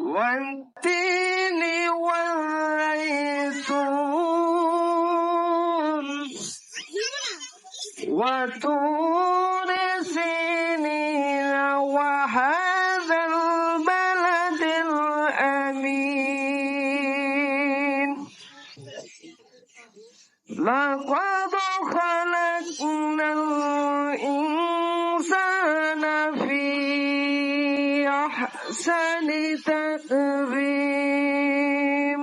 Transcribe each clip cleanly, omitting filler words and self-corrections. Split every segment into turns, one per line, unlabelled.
والتين والزيتون وطور سينين وهذا البلد الأمين لقد خلقنا الإنسان في أحسن تقويم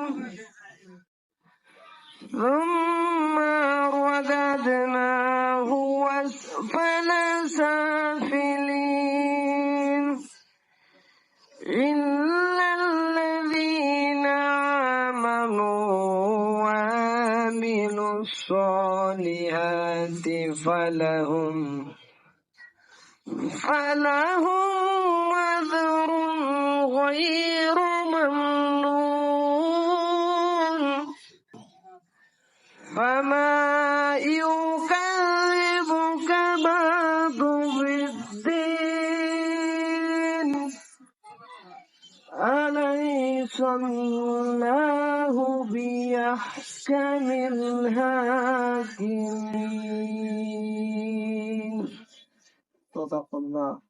ثم رددناه أسفل سافلين إلا الذين آمنوا وعملوا الصالحات فلهم أجر غير ممنون فما يكذبك بعد بالدين أليس الله بأحكم الحاكمين صدق الله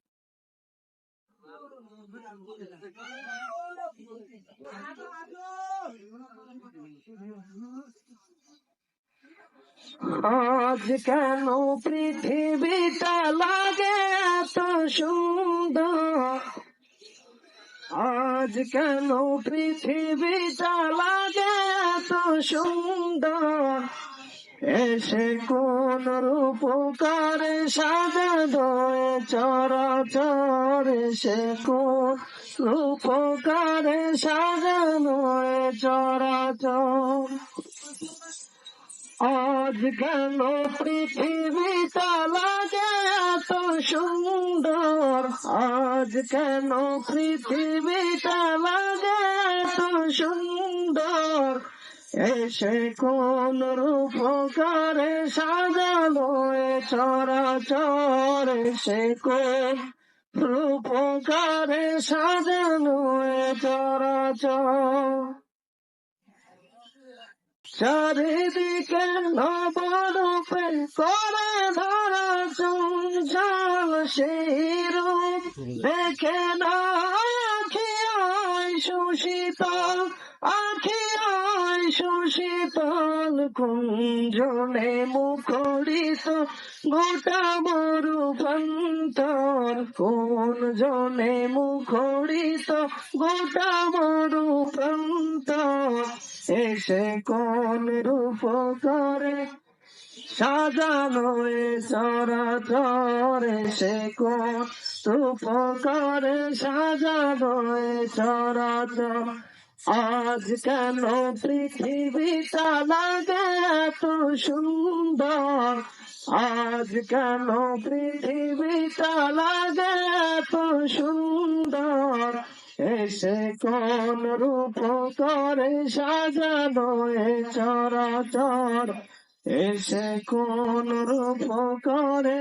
আজ কেন পৃথিবীটা লাগে এত সুন্দর আজ কেন পৃথিবীটা লাগে এত সুন্দর এসে কোন রূপকারে সাজানো চরাচর এসে কোন রূপকারে সাজানো চরাচর আজ কেন পৃথিবীটা লাগে এত সুন্দর আজ কেন পৃথিবীটা লাগে এত সুন্দর এসে কোন রূপকারে সাজানো চরাচর এসে কোন রূপকারে সাজানো চরাচর চারিদিকে নবরূপে করে ধরা চঞ্চল সেই রূপ দেখে না আখি হয় সুশীতল আখি হয় সুশীতল কুঞ্জনে মুখরিত গোটা মরুপ্রান্তর কোন জনে মুখরিত গোটা মরুপ্রান্তর এসে কোন রূপ করে সাজানো চরাচর এসে কোন রূপ করে সাজানো চরাচর আজ কেন পৃথিবীটা লাগে এত সুন্দর আজ কেন পৃথিবীটা লাগে এত সুন্দর এসে কোন রূপ করে সাজানো চরাচর এসে কোন রূপ করে